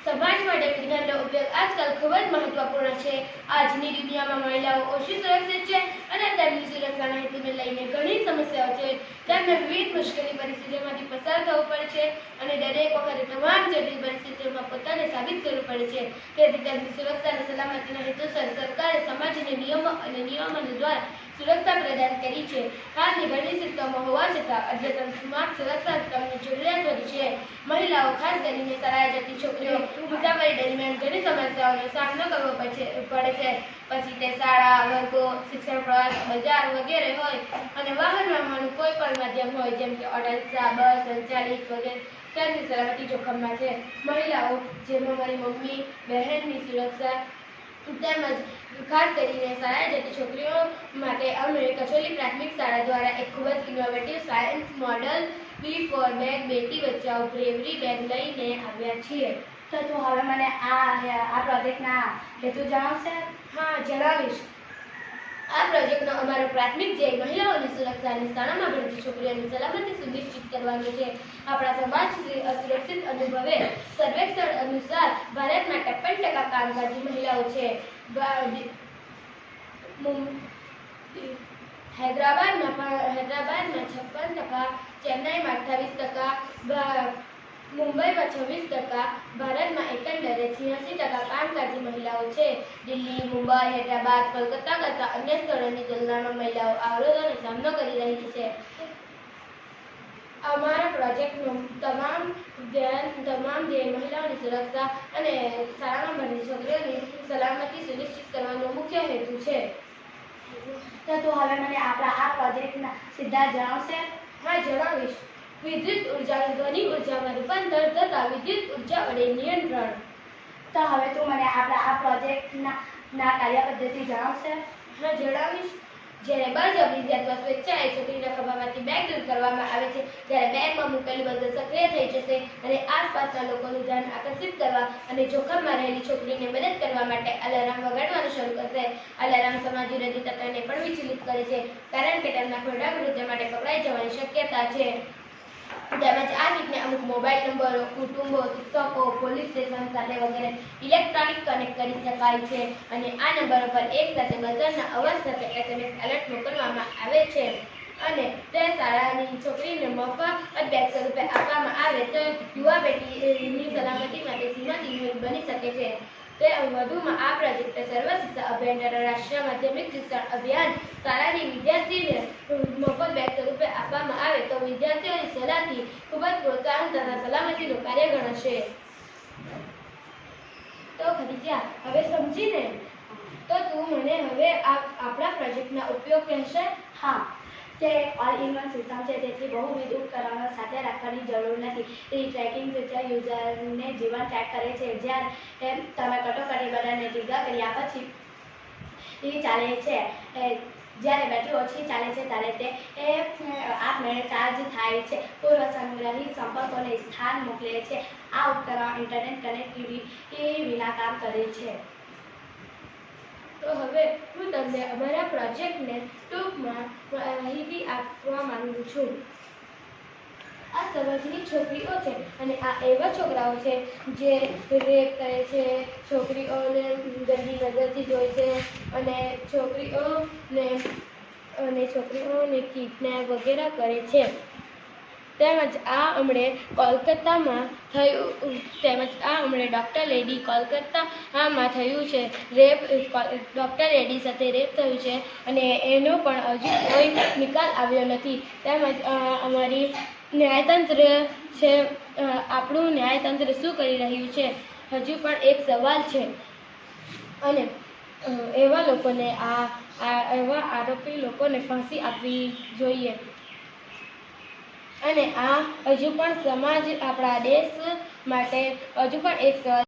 સમાજ માટે વિજ્ઞાનનો ઉપયોગ આજકાલ ખૂબ જ મહત્વપૂર્ણ છે. આજની દુનિયામાં મહિલાઓ ઓછી સુરક્ષિત છે અને તેમની સુરક્ષાના હેતુને લઈને ઘણી સમસ્યાઓ છે. તેમને વિવિધ મુશ્કેલી પરિસ્થિતિઓમાંથી પસાર થવું પડે છે અને દરેક વખતે તમામ જટિલ પરિસ્થિતિઓમાં પોતાને સાબિત કરવું પડે છે. તેથી તેમની સુરક્ષા અને સલામતીના હેતુસર સરકારે સમાજને નિયમો અને નિયમનો દ્વારા સુરક્ષા પ્રદાન કરી છે. હાલની ઘણી સિસ્ટમો હોવા છતાં અદ્યતન સ્માર્ટ સુરક્ષા સિસ્ટમની જરૂરિયાત વધી છે. મહિલાઓ, ખાસ કરીને શાળાએ જતી છોકરીઓ, મુસાફરી દરમિયાન ઘણી સમસ્યાઓનો સામનો કરવો પડે છે. પછી તે શાળા, વર્ગો, શિક્ષણ પ્રવાસ, બજાર વગેરે હોય અને વાહન વ્યવહારનું કોઈ પણ માધ્યમ હોય, જેમ કે ઓટો રિક્ષા, બસ, સંચાલિત વગેરે, તેમની સલામતી જોખમમાં છે. મહિલાઓ, જેમાં મારી મમ્મી, બહેનની સુરક્ષા તેમજ ખાસ કરીને શાળાએ જતી છોકરીઓ માટે અમે કચોલી પ્રાથમિક શાળા દ્વારા એક ખૂબ જ innovative science model B4 bag Beti Bachao bravery bag લઈને આવ્યા છીએ. તો તું હવે મને આ પ્રોજેક્ટના હેતુ જણાવશે? હા, જણાવીશ. આ પ્રોજેક્ટનો અમારો પ્રાથમિક ધ્યેય મહિલાઓની સુરક્ષા અને શાળામાં ભણતી છોકરીઓની સલામતી સુનિશ્ચિત કરવાનો છે. આપણા સમાજ અસુરક્ષિત અનુભવે. સર્વેક્ષણ અનુસાર ભારતમાં 53% કામકાજી મહિલાઓ છે. હૈદરાબાદમાં 56%, ચેન્નાઈમાં 28%, મુંબઈમાં 26%, ભારતમાં એકંદરે 86% કામકાજી મહિલાઓ છે. દિલ્હી, મુંબઈ, હૈદરાબાદ, કોલકાતા કરતા અન્ય સ્થળોની તુલનામાં મહિલાઓ અવરોધોનો સામનો કરી રહી છે. અમારા પ્રોજેક્ટનું તમામ ધ્યેય મહિલાઓની સુરક્ષા અને શાળામાં ભણતી છોકરીઓની સલામતી સુનિશ્ચિત કરવાનો મુખ્ય હેતુ છે. તો તું હવે મને આપણા આ પ્રોજેક્ટના સિદ્ધાંત જણાવશે? હા, જણાવીશ. વિદ્યુત ઉર્જાનું ધ્વનિ ઉર્જામાં રૂપાંતર થતા વિદ્યુત ઉર્જા વડે નિયંત્રણ. તો હવે તું મને આપણા આ પ્રોજેક્ટના કાર્યપદ્ધતિ જણાવશે? હા, જણાવીશ. જ્યારે બળજબરીથી અથવા સ્વેચ્છાએ છોકરીના ખભામાંથી બેગ દૂર કરવામાં આવે છે, ત્યારે બેગમાં મૂકેલું બઝર સક્રિય થઈ જશે અને આસપાસના લોકોનું ધ્યાન આકર્ષિત કરવા અને જોખમમાં રહેલી છોકરીને મદદ કરવા માટે અલાર્મ વગાડવાનું શરૂ કરશે. અલાર્મ સમાજ વિરોધી તત્વોને પણ વિચલિત કરે છે, કારણ કે તેમના ખોટા કૃત્ય માટે પકડાઈ જવાની શક્યતા છે. તેમજ આ રીતને અમુક મોબાઈલ નંબરો, કુટુંબો, શિક્ષકો, પોલીસ સ્ટેશન સાથે વગેરે ઇલેક્ટ્રોનિક કનેક્ટ કરી શકાય છે અને આ નંબરો પર એક સાથે બઝરના અવાજ સાથે SMS એલર્ટ મોકલવામાં આવે છે અને તે શાળાની છોકરીને મફત બેગ સ્વરૂપે આપવામાં આવે તો યુવા પેઢીની સલામતી માટે સીમાચિહ્ન બની શકે છે. તે વધુમાં આ પ્રોજેક્ટ સર્વ શિક્ષા અભિયાન દ્વારા રાષ્ટ્રીય માધ્યમિક શિક્ષણ અભિયાન શાળાની વિદ્યાર્થીને મફત બેગ સ્વરૂપે આપવામાં આવે તો વિદ્યાર્થીઓની સલાહથી ખૂબ જ પ્રોત્સાહન તથા સલામતીનું કાર્ય ગણાશે. તો ખદીજા, હવે સમજીને? તો તું મને હવે આપણા પ્રોજેક્ટના ઉપયોગ કહેશે? હા, તે ઓલ ઇન વન સિસ્ટમ છે, તેથી બહુવિધ ઉપકરણો સાથે રાખવાની જરૂર નથી. તે ટ્રેકિંગ ફીચર યુઝરને જીવન ટ્રેક કરે છે. જ્યારે તમે કટોકટી બધાને ભેગા કર્યા પછી ચાલે છે, જ્યારે બેટરી ઓછી ચાલે છે ત્યારે તે આપમેળે ચાર્જ થાય છે. પૂર્વ સંગ્રહિત સંપર્કોને સ્થાન મોકલે છે. આ ઉપકરણ ઇન્ટરનેટ કનેક્ટિવિટી વિના કામ કરે છે. તો હવે હું તમને અમારા પ્રોજેક્ટને ટૂંકમાં માહિતી આપવા માંગુ છું. આ સમાજની છોકરીઓ છે અને આ એવા છોકરાઓ છે જે રેપ કરે છે, છોકરીઓને ગંદી નજરથી જોઈ છે અને છોકરીઓને કિડનેપ વગેરે કરે છે. તેમજ આ હમણે ડૉક્ટર લેડી કોલકાતામાં થયું છે રેપ. ડૉક્ટર લેડી સાથે રેપ થયું છે અને એનો પણ હજુ કોઈ નિકાલ આવ્યો નથી. તેમજ અમારી ન્યાયતંત્ર છે, આપણું ન્યાયતંત્ર શું કરી રહ્યું છે, હજુ પણ એક સવાલ છે અને એવા આરોપી લોકોને ફાંસી આપવી જોઈએ અને આ હજુ પણ સમાજ, આપણા દેશ માટે હજુ પણ એક સવાલ